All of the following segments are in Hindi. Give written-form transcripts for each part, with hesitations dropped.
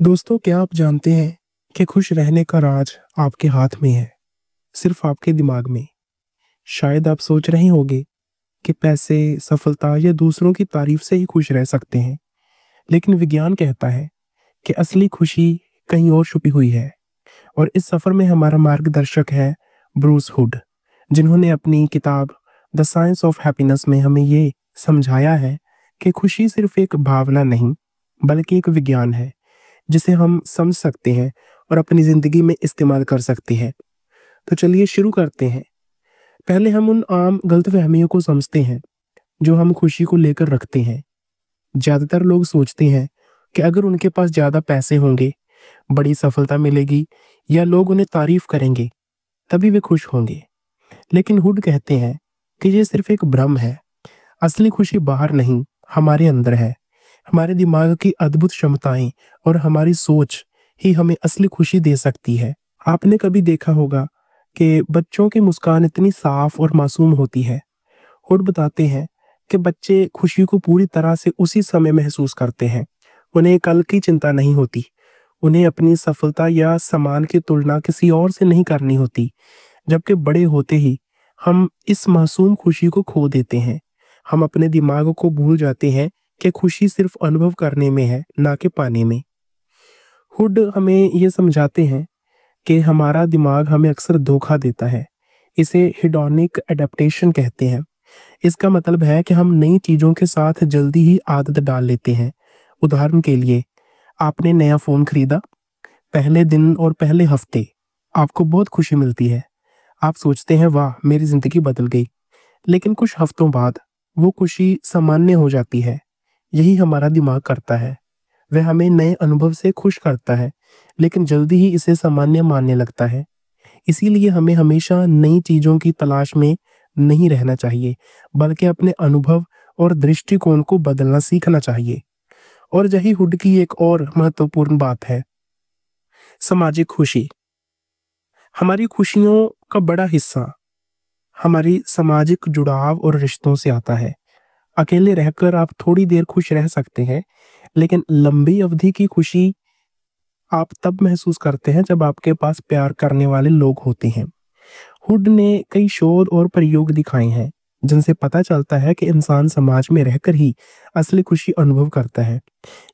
दोस्तों, क्या आप जानते हैं कि खुश रहने का राज आपके हाथ में है, सिर्फ आपके दिमाग में। शायद आप सोच रहे होंगे कि पैसे, सफलता या दूसरों की तारीफ से ही खुश रह सकते हैं, लेकिन विज्ञान कहता है कि असली खुशी कहीं और छुपी हुई है। और इस सफर में हमारा मार्गदर्शक है ब्रूस हुड, जिन्होंने अपनी किताब द साइंस ऑफ हैप्पीनेस में हमें ये समझाया है कि खुशी सिर्फ एक भावना नहीं, बल्कि एक विज्ञान है जिसे हम समझ सकते हैं और अपनी ज़िंदगी में इस्तेमाल कर सकते हैं। तो चलिए शुरू करते हैं। पहले हम उन आम गलतफ़हमियों को समझते हैं जो हम खुशी को लेकर रखते हैं। ज़्यादातर लोग सोचते हैं कि अगर उनके पास ज़्यादा पैसे होंगे, बड़ी सफलता मिलेगी या लोग उन्हें तारीफ़ करेंगे, तभी वे खुश होंगे। लेकिन हुड कहते हैं कि ये सिर्फ एक भ्रम है। असली खुशी बाहर नहीं, हमारे अंदर है। हमारे दिमाग की अद्भुत क्षमताएं और हमारी सोच ही हमें असली खुशी दे सकती है। आपने कभी देखा होगा कि बच्चों की मुस्कान इतनी साफ और मासूम होती है। हुड बताते हैं कि बच्चे खुशी को पूरी तरह से उसी समय महसूस करते हैं। उन्हें कल की चिंता नहीं होती। उन्हें अपनी सफलता या सम्मान की तुलना किसी और से नहीं करनी होती। जबकि बड़े होते ही हम इस मासूम खुशी को खो देते हैं। हम अपने दिमाग को भूल जाते हैं कि खुशी सिर्फ अनुभव करने में है, ना कि पाने में। हुड हमें ये समझाते हैं कि हमारा दिमाग हमें अक्सर धोखा देता है। इसे हेडोनिक एडेप्टेशन कहते हैं। इसका मतलब है कि हम नई चीज़ों के साथ जल्दी ही आदत डाल लेते हैं। उदाहरण के लिए, आपने नया फ़ोन खरीदा, पहले दिन और पहले हफ्ते आपको बहुत खुशी मिलती है। आप सोचते हैं, वाह, मेरी ज़िंदगी बदल गई। लेकिन कुछ हफ्तों बाद वो खुशी सामान्य हो जाती है। यही हमारा दिमाग करता है। वह हमें नए अनुभव से खुश करता है, लेकिन जल्दी ही इसे सामान्य मानने लगता है। इसीलिए हमें हमेशा नई चीज़ों की तलाश में नहीं रहना चाहिए, बल्कि अपने अनुभव और दृष्टिकोण को बदलना सीखना चाहिए। और यही हुड की एक और महत्वपूर्ण बात है, सामाजिक खुशी। हमारी खुशियों का बड़ा हिस्सा हमारी सामाजिक जुड़ाव और रिश्तों से आता है। अकेले रहकर आप थोड़ी देर खुश रह सकते हैं, लेकिन लंबी अवधि की खुशी आप तब महसूस करते हैं जब आपके पास प्यार करने वाले लोग होते हैं। हुड ने कई शोध और प्रयोग दिखाए हैं जिनसे पता चलता है कि इंसान समाज में रहकर ही असली खुशी अनुभव करता है।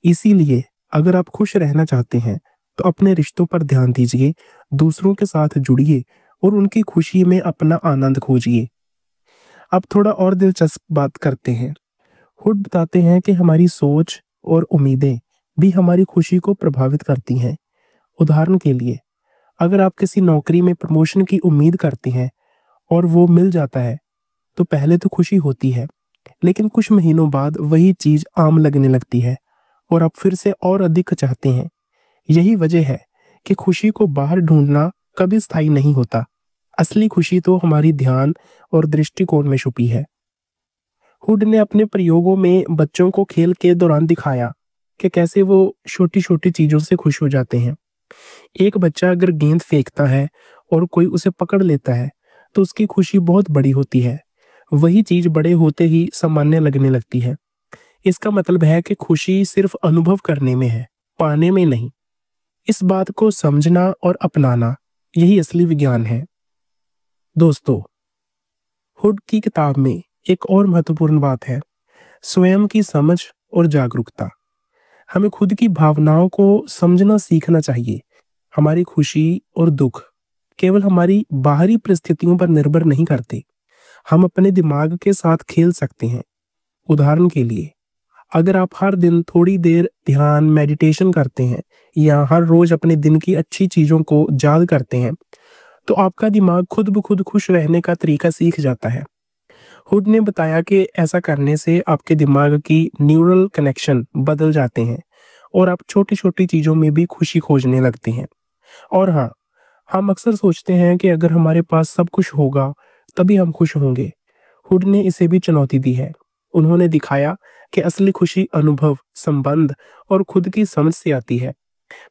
इसीलिए अगर आप खुश रहना चाहते हैं तो अपने रिश्तों पर ध्यान दीजिए, दूसरों के साथ जुड़िए और उनकी खुशी में अपना आनंद खोजिए। अब थोड़ा और दिलचस्प बात करते हैं। हुड बताते हैं कि हमारी सोच और उम्मीदें भी हमारी खुशी को प्रभावित करती हैं। उदाहरण के लिए, अगर आप किसी नौकरी में प्रमोशन की उम्मीद करते हैं और वो मिल जाता है, तो पहले तो खुशी होती है, लेकिन कुछ महीनों बाद वही चीज़ आम लगने लगती है और आप फिर से और अधिक चाहते हैं। यही वजह है कि खुशी को बाहर ढूंढना कभी स्थायी नहीं होता। असली खुशी तो हमारी ध्यान और दृष्टिकोण में छुपी है। हुड ने अपने प्रयोगों में बच्चों को खेल के दौरान दिखाया कि कैसे वो छोटी-छोटी चीज़ों से खुश हो जाते हैं। एक बच्चा अगर गेंद फेंकता है और कोई उसे पकड़ लेता है, तो उसकी खुशी बहुत बड़ी होती है। वही चीज़ बड़े होते ही सामान्य लगने लगती है। इसका मतलब है कि खुशी सिर्फ अनुभव करने में है, पाने में नहीं। इस बात को समझना और अपनाना, यही असली विज्ञान है। दोस्तों, हुड की किताब में एक और महत्वपूर्ण बात है, स्वयं की समझ और जागरूकता। हमें खुद की भावनाओं को समझना सीखना चाहिए। हमारी खुशी और दुख केवल हमारी बाहरी परिस्थितियों पर निर्भर नहीं करते। हम अपने दिमाग के साथ खेल सकते हैं। उदाहरण के लिए, अगर आप हर दिन थोड़ी देर ध्यान, मेडिटेशन करते हैं या हर रोज अपने दिन की अच्छी चीज़ों को याद करते हैं, तो आपका दिमाग खुद ब खुद खुश रहने का तरीका सीख जाता है। हुड ने बताया कि ऐसा करने से आपके दिमाग की न्यूरल कनेक्शन बदल जाते हैं और आप छोटी-छोटी चीज़ों में भी खुशी खोजने लगते हैं। और हाँ, हम अक्सर सोचते हैं कि अगर हमारे पास सब कुछ होगा, तभी हम खुश होंगे। हुड ने इसे भी चुनौती दी है। उन्होंने दिखाया कि असली खुशी अनुभव, संबंध और खुद की समझ से आती है।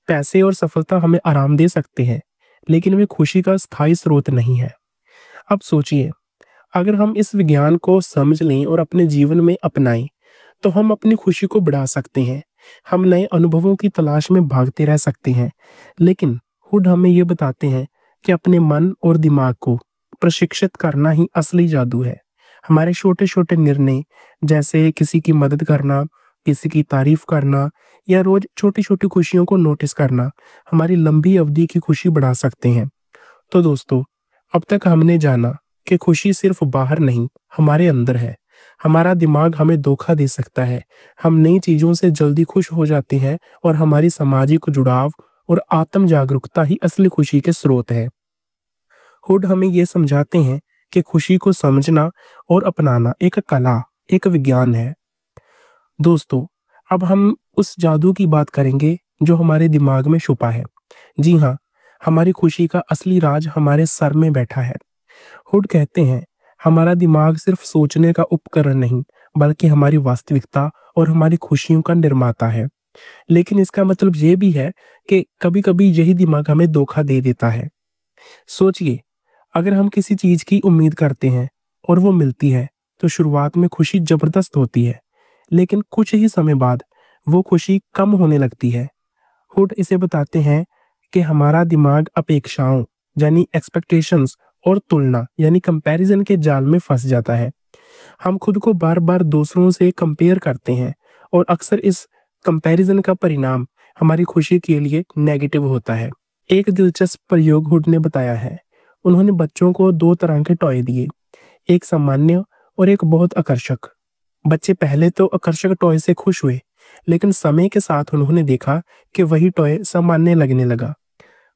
पैसे और सफलता हमें आराम दे सकते हैं, लेकिन वे खुशी का स्थायी स्रोत नहीं है। अब सोचिए, अगर हम इस विज्ञान को समझ लें और अपने जीवन में अपनाएं, तो हम अपनी खुशी को बढ़ा सकते हैं। हम नए अनुभवों की तलाश में भागते रह सकते हैं, लेकिन हुड हमें ये बताते हैं कि अपने मन और दिमाग को प्रशिक्षित करना ही असली जादू है। हमारे छोटे-छोटे निर्णय, जैसे किसी की मदद करना, किसी की तारीफ करना या रोज छोटी-छोटी खुशियों को नोटिस करना, हमारी लंबी अवधि की खुशी बढ़ा सकते हैं। तो दोस्तों, अब तक हमने जाना कि खुशी सिर्फ बाहर नहीं, हमारे अंदर है। हमारा दिमाग हमें धोखा दे सकता है। हम नई चीज़ों से जल्दी खुश हो जाते हैं और हमारी सामाजिक जुड़ाव और आत्म जागरूकता ही असली खुशी के स्रोत है। हुड हमें ये समझाते हैं कि खुशी को समझना और अपनाना एक कला, एक विज्ञान है। दोस्तों, अब हम उस जादू की बात करेंगे जो हमारे दिमाग में छुपा है। जी हाँ, हमारी खुशी का असली राज हमारे सर में बैठा है। हुड कहते हैं, हमारा दिमाग सिर्फ सोचने का उपकरण नहीं, बल्कि हमारी वास्तविकता और हमारी खुशियों का निर्माता है। लेकिन इसका मतलब ये भी है कि कभी-कभी यही दिमाग हमें धोखा दे देता है। सोचिए, अगर हम किसी चीज़ की उम्मीद करते हैं और वो मिलती है, तो शुरुआत में खुशी जबरदस्त होती है, लेकिन कुछ ही समय बाद वो खुशी कम होने लगती है। हुड इसे बताते हैं कि हमारा दिमाग अपेक्षाओं यानी एक्सपेक्टेशंस और तुलना यानी कंपैरिजन के जाल में फंस जाता है। हम खुद को बार-बार दूसरों से कंपेयर करते हैं और अक्सर इस कंपैरिजन का परिणाम हमारी खुशी के लिए नेगेटिव होता है। एक दिलचस्प प्रयोग हुड ने बताया है। उन्होंने बच्चों को 2 तरह के टॉय दिए, एक सामान्य और एक बहुत आकर्षक। बच्चे पहले तो आकर्षक टॉय से खुश हुए, लेकिन समय के साथ उन्होंने देखा कि वही टॉय सामान्य लगने लगा।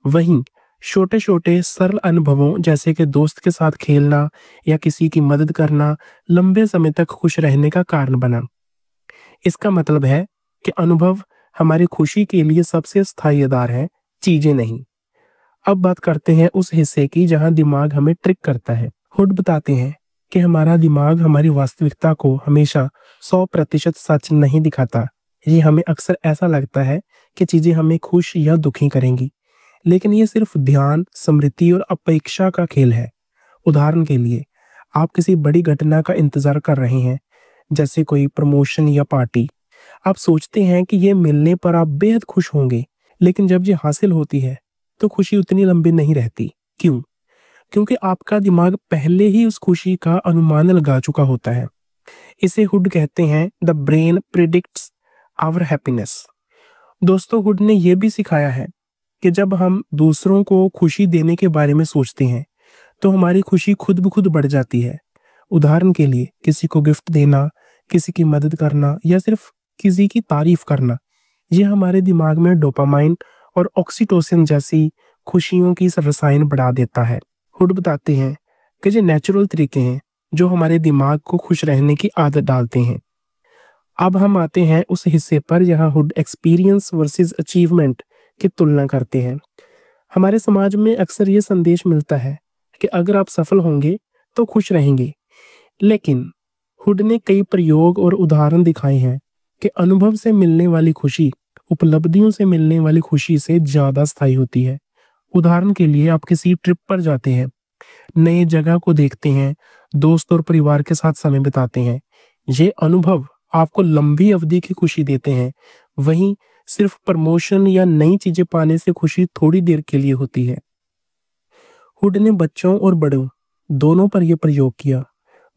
वहीं छोटे-छोटे सरल अनुभवों जैसे कि दोस्त के साथ खेलना या किसी की मदद करना लंबे समय तक खुश रहने का कारण बना। इसका मतलब है कि अनुभव हमारी खुशी के लिए सबसे स्थायी आधार है, चीजें नहीं। अब बात करते हैं उस हिस्से की जहां दिमाग हमें ट्रिक करता है। हुड बताते हैं कि हमारा दिमाग हमारी वास्तविकता को हमेशा 100% सच नहीं दिखाता। ये हमें अक्सर ऐसा लगता है कि चीजें हमें खुश या दुखी करेंगी, लेकिन ये सिर्फ ध्यान, स्मृति और अपेक्षा का खेल है। उदाहरण के लिए, आप किसी बड़ी घटना का इंतजार कर रहे हैं, जैसे कोई प्रमोशन या पार्टी। आप सोचते हैं कि ये मिलने पर आप बेहद खुश होंगे, लेकिन जब ये हासिल होती है, तो खुशी उतनी लंबी नहीं रहती। क्यों? क्योंकि आपका दिमाग पहले ही उस खुशी का अनुमान लगा चुका होता है। इसे हुड कहते हैं the brain predicts our happiness. दोस्तों, हुड ने यह भी सिखाया है कि जब हम दूसरों को खुशी देने के बारे में सोचते हैं, तो हमारी खुशी खुद ब खुद बढ़ जाती है। उदाहरण के लिए, किसी को गिफ्ट देना, किसी की मदद करना या सिर्फ किसी की तारीफ करना, ये हमारे दिमाग में डोपामाइन और ऑक्सीटोसिन जैसी खुशियों की रसायन बढ़ा देता है। हुड बताते हैं कि ये नेचुरल तरीके हैं जो हमारे दिमाग को खुश रहने की आदत डालते हैं। अब हम आते हैं उस हिस्से पर जहां हुड एक्सपीरियंस वर्सेस अचीवमेंट की तुलना करते हैं। हमारे समाज में अक्सर ये संदेश मिलता है कि अगर आप सफल होंगे तो खुश रहेंगे, लेकिन हुड ने कई प्रयोग और उदाहरण दिखाए हैं कि अनुभव से मिलने वाली खुशी उपलब्धियों से मिलने वाली खुशी से ज्यादा स्थायी होती है। उदाहरण के लिए, आप किसी ट्रिप पर जाते हैं, नए जगह को देखते हैं, दोस्त और परिवार के साथ समय बिताते हैं। ये अनुभव आपको लंबी अवधि की खुशी देते हैं। वहीं सिर्फ प्रमोशन या नई चीजें पाने से खुशी थोड़ी देर के लिए होती है। हुड ने बच्चों और बड़ों दोनों पर यह प्रयोग किया।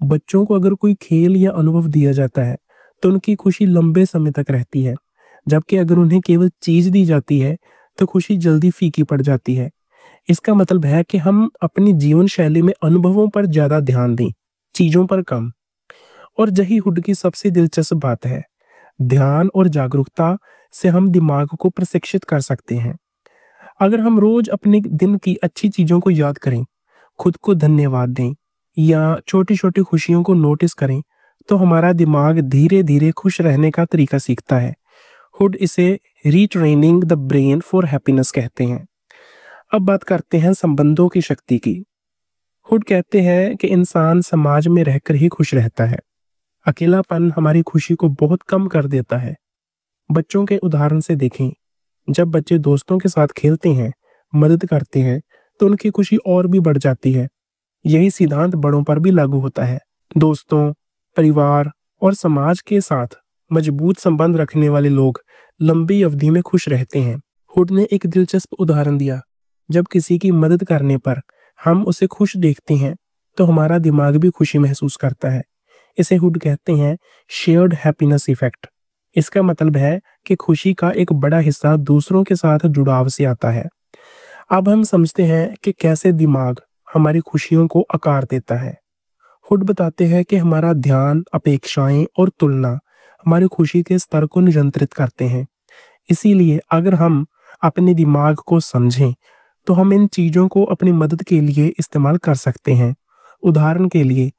बच्चों को अगर कोई खेल या अनुभव दिया जाता है, तो उनकी खुशी लंबे समय तक रहती है, जबकि अगर उन्हें केवल चीज दी जाती है, तो खुशी जल्दी फीकी पड़ जाती है। इसका मतलब है कि हम अपनी जीवन शैली में अनुभवों पर ज्यादा ध्यान दें, चीजों पर कम। और यही हुड की सबसे दिलचस्प बात है। ध्यान और जागरूकता से हम दिमाग को प्रशिक्षित कर सकते हैं। अगर हम रोज अपने दिन की अच्छी चीजों को याद करें, खुद को धन्यवाद दें या छोटी-छोटी खुशियों को नोटिस करें, तो हमारा दिमाग धीरे-धीरे खुश रहने का तरीका सीखता है। हुड इसे retraining the brain for happiness कहते हैं। अब बात करते हैं संबंधों की शक्ति की। हुड कहते हैं कि इंसान समाज में रहकर ही खुश रहता है। अकेलापन हमारी खुशी को बहुत कम कर देता है। बच्चों के उदाहरण से देखें, जब बच्चे दोस्तों के साथ खेलते हैं, मदद करते हैं, तो उनकी खुशी और भी बढ़ जाती है। यही सिद्धांत बड़ों पर भी लागू होता है। दोस्तों, परिवार और समाज के साथ मजबूत संबंध रखने वाले लोग लंबी अवधि में खुश रहते हैं। हुड ने एक दिलचस्प उदाहरण दिया। जब किसी की मदद करने पर हम उसे खुश देखते हैं तो हमारा दिमाग भी खुशी महसूस करता है। इसे हुड कहते हैं शेयर्ड हैप्पीनेस इफेक्ट। इसका मतलब है कि खुशी का एक बड़ा हिस्सा दूसरों के साथ जुड़ाव से आता है। अब हम समझते हैं कि कैसे दिमाग हमारी खुशियों को आकार देता है। हुड बताते हैं कि हमारा ध्यान, अपेक्षाएं और तुलना हमारी खुशी के स्तर को नियंत्रित करते हैं। इसीलिए अगर हम अपने दिमाग को समझें तो हम इन चीज़ों को अपनी मदद के लिए इस्तेमाल कर सकते हैं। उदाहरण के लिए,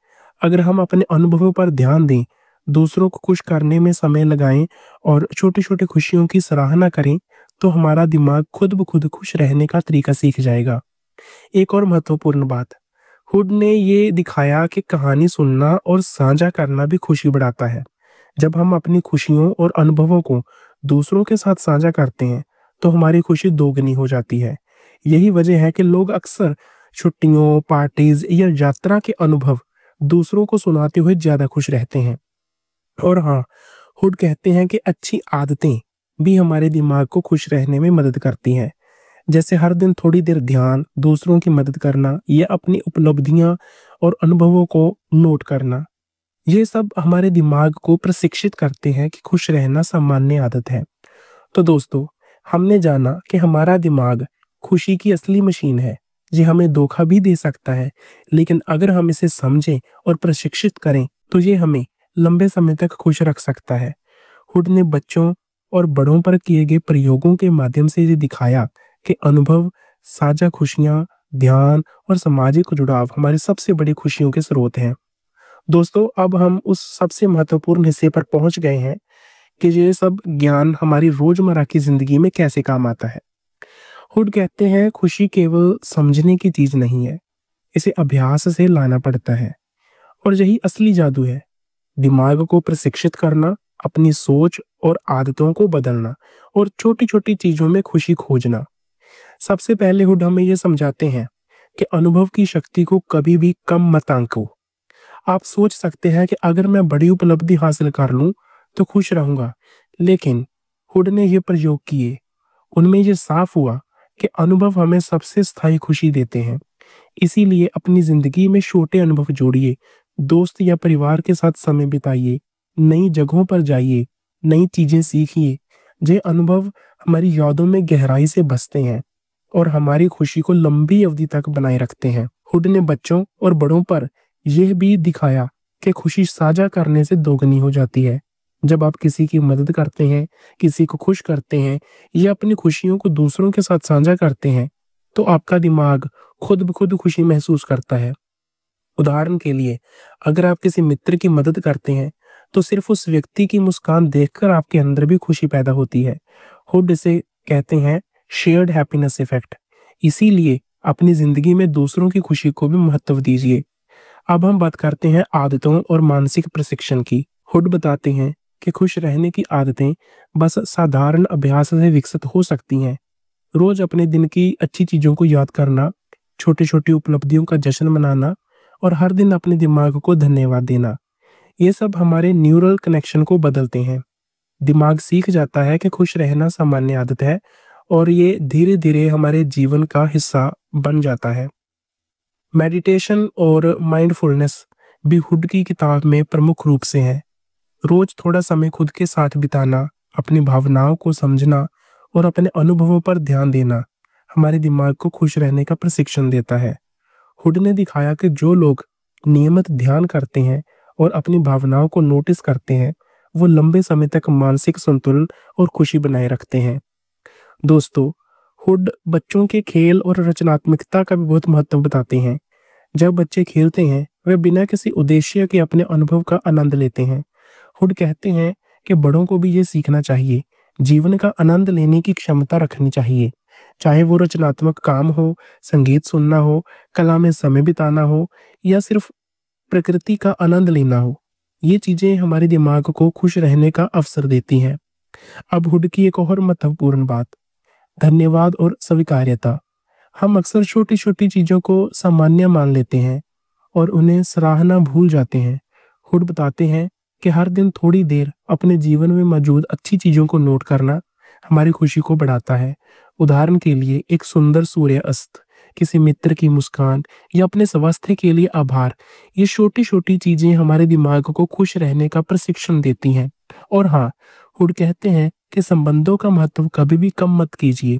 अगर हम अपने अनुभवों पर ध्यान दें, दूसरों को खुश करने में समय लगाएं और छोटी-छोटी खुशियों की सराहना करें, तो हमारा दिमाग खुद ब खुद खुश रहने का तरीका सीख जाएगा। एक और महत्वपूर्ण बात, हुड ने ये दिखाया कि कहानी सुनना और साझा करना भी खुशी बढ़ाता है। जब हम अपनी खुशियों और अनुभवों को दूसरों के साथ साझा करते हैं, तो हमारी खुशी दोगुनी हो जाती है। यही वजह है कि लोग अक्सर छुट्टियों, पार्टीज या यात्रा के अनुभव दूसरों को सुनाते हुए ज़्यादा खुश रहते हैं। और हाँ, हुड कहते हैं कि अच्छी आदतें भी हमारे दिमाग को खुश रहने में मदद करती हैं। जैसे हर दिन थोड़ी देर ध्यान, दूसरों की मदद करना या अपनी उपलब्धियां और अनुभवों को नोट करना। ये सब हमारे दिमाग को प्रशिक्षित करते हैं कि खुश रहना सामान्य आदत है। तो दोस्तों, हमने जाना कि हमारा दिमाग खुशी की असली मशीन है। ये हमें धोखा भी दे सकता है, लेकिन अगर हम इसे समझें और प्रशिक्षित करें तो ये हमें लंबे समय तक खुश रख सकता है। हुड ने बच्चों और बड़ों पर किए गए प्रयोगों के माध्यम से ये दिखाया कि अनुभव, साझा खुशियां, ध्यान और सामाजिक जुड़ाव हमारी सबसे बड़ी खुशियों के स्रोत हैं। दोस्तों, अब हम उस सबसे महत्वपूर्ण हिस्से पर पहुंच गए हैं कि ये सब ज्ञान हमारी रोजमर्रा की जिंदगी में कैसे काम आता है। हुड कहते हैं खुशी केवल समझने की चीज नहीं है, इसे अभ्यास से लाना पड़ता है। और यही असली जादू है, दिमाग को प्रशिक्षित करना, अपनी सोच और आदतों को बदलना और छोटी छोटी चीजों में खुशी खोजना। सबसे पहले हुड हमें ये समझाते हैं कि अनुभव की शक्ति को कभी भी कम मत आंको। आप सोच सकते हैं कि अगर मैं बड़ी उपलब्धि हासिल कर लूं तो खुश रहूंगा, लेकिन हुड ने ये प्रयोग किए, उनमें ये साफ हुआ कि अनुभव हमें सबसे स्थायी खुशी देते हैं। इसीलिए अपनी जिंदगी में छोटे अनुभव जोड़िए, दोस्त या परिवार के साथ समय बिताइए, नई जगहों पर जाइए, नई चीजें सीखिए। ये अनुभव हमारी यादों में गहराई से बसते हैं और हमारी खुशी को लंबी अवधि तक बनाए रखते हैं। हुड ने बच्चों और बड़ों पर यह भी दिखाया कि खुशी साझा करने से दोगुनी हो जाती है। जब आप किसी की मदद करते हैं, किसी को खुश करते हैं या अपनी खुशियों को दूसरों के साथ साझा करते हैं, तो आपका दिमाग खुद ब खुद खुशी महसूस करता है। उदाहरण के लिए, अगर आप किसी मित्र की मदद करते हैं, तो सिर्फ उस व्यक्ति की मुस्कान देखकर आपके अंदर भी खुशी पैदा होती है। हुड इसे कहते हैं शेयर्ड हैप्पीनेस इफेक्ट। इसीलिए अपनी जिंदगी में दूसरों की खुशी को भी महत्व दीजिए। अब हम बात करते हैं आदतों और मानसिक प्रशिक्षण की। हुड बताते हैं कि खुश रहने की आदतें बस साधारण अभ्यास से विकसित हो सकती हैं। रोज अपने दिन की अच्छी चीजों को याद करना, छोटी छोटी उपलब्धियों का जश्न मनाना और हर दिन अपने दिमाग को धन्यवाद देना, ये सब हमारे न्यूरल कनेक्शन को बदलते हैं। दिमाग सीख जाता है कि खुश रहना सामान्य आदत है और ये धीरे धीरे हमारे जीवन का हिस्सा बन जाता है। मेडिटेशन और माइंडफुलनेस भी हुड की किताब में प्रमुख रूप से है। रोज थोड़ा समय खुद के साथ बिताना, अपनी भावनाओं को समझना और अपने अनुभवों पर ध्यान देना हमारे दिमाग को खुश रहने का प्रशिक्षण देता है। हुड ने दिखाया कि जो लोग नियमित ध्यान करते हैं और अपनी भावनाओं को नोटिस करते हैं, वो लंबे समय तक मानसिक संतुलन और खुशी बनाए रखते हैं। दोस्तों, हुड बच्चों के खेल और रचनात्मकता का भी बहुत महत्व बताते हैं। जब बच्चे खेलते हैं, वे बिना किसी उद्देश्य के अपने अनुभव का आनंद लेते हैं। हुड कहते हैं कि बड़ों को भी ये सीखना चाहिए, जीवन का आनंद लेने की क्षमता रखनी चाहिए। चाहे वो रचनात्मक काम हो, संगीत सुनना हो, कला में समय बिताना हो या सिर्फ प्रकृति का आनंद लेना हो, ये चीजें हमारे दिमाग को खुश रहने का अवसर देती हैं। अब हुड की एक और महत्वपूर्ण बात, धन्यवाद और स्वीकार्यता। हम अक्सर छोटी छोटी चीजों को सामान्य मान लेते हैं और उन्हें सराहना भूल जाते हैं। हुड बताते हैं कि हर दिन थोड़ी देर अपने जीवन में मौजूद अच्छी चीजों को नोट करना, हमारी खुशी को बढ़ाता है। उदाहरण के लिए एक सुंदर सूर्य अस्त, किसी मित्र की मुस्कान या अपने स्वास्थ्य के लिए आभार। ये छोटी-छोटी चीज़ें हमारे दिमाग को खुश रहने का प्रशिक्षण देती हैं। और हाँ, हुड कहते हैं कि संबंधों का महत्व कभी भी कम मत कीजिए।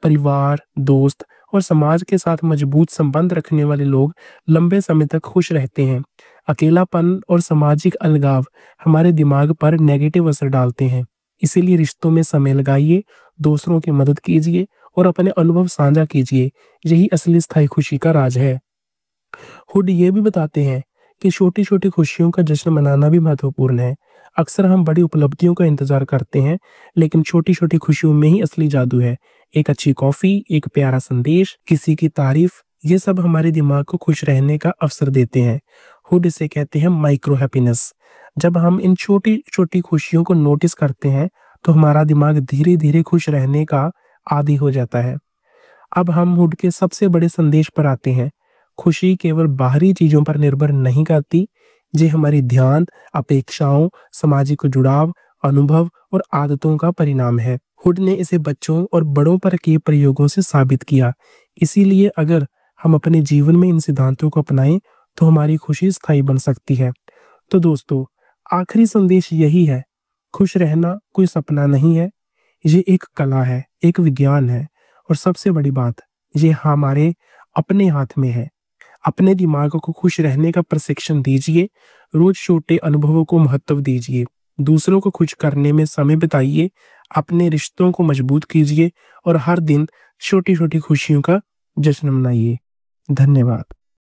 परिवार, दोस्त और समाज के साथ मजबूत संबंध रखने वाले लोग लंबे समय तक खुश रहते हैं। अकेलापन और सामाजिक अलगाव हमारे दिमाग पर नेगेटिव असर डालते हैं। इसीलिए रिश्तों में समय लगाइए, दूसरों की मदद कीजिए और अपने अनुभव साझा कीजिए। यही असली स्थायी खुशी का राज है। हुड ये भी बताते हैं कि छोटी-छोटी खुशियों का जश्न मनाना भी महत्वपूर्ण है। अक्सर हम बड़ी उपलब्धियों का इंतजार करते हैं, लेकिन छोटी-छोटी खुशियों में ही असली जादू है। एक अच्छी कॉफी, एक प्यारा संदेश, किसी की तारीफ, ये सब हमारे दिमाग को खुश रहने का अवसर देते हैं। हुड इसे कहते हैं माइक्रो हैप्पीनेस। जब हम इन छोटी-छोटी खुशियों को नोटिस करते हैं, तो हमारा दिमाग धीरे-धीरे खुश रहने का आदी हो जाता है। अब हम हुड के सबसे बड़े संदेश पर आते हैं। खुशी केवल बाहरी चीज़ों पर निर्भर नहीं करती, ये हमारी ध्यान, अपेक्षाओं, सामाजिक जुड़ाव, अनुभव और आदतों का परिणाम है। हुड ने इसे बच्चों और बड़ों पर किए प्रयोगों से साबित किया। इसीलिए अगर हम अपने जीवन में इन सिद्धांतों को अपनाएं, तो हमारी खुशी स्थायी बन सकती है। तो दोस्तों, आखिरी संदेश यही है, खुश रहना कोई सपना नहीं है, ये एक कला है, एक विज्ञान है और सबसे बड़ी बात, ये हमारे अपने हाथ में है। अपने दिमाग को खुश रहने का प्रशिक्षण दीजिए, रोज छोटे अनुभवों को महत्व दीजिए, दूसरों को खुश करने में समय बिताइए, अपने रिश्तों को मजबूत कीजिए और हर दिन छोटी-छोटी खुशियों का जश्न मनाइए। धन्यवाद।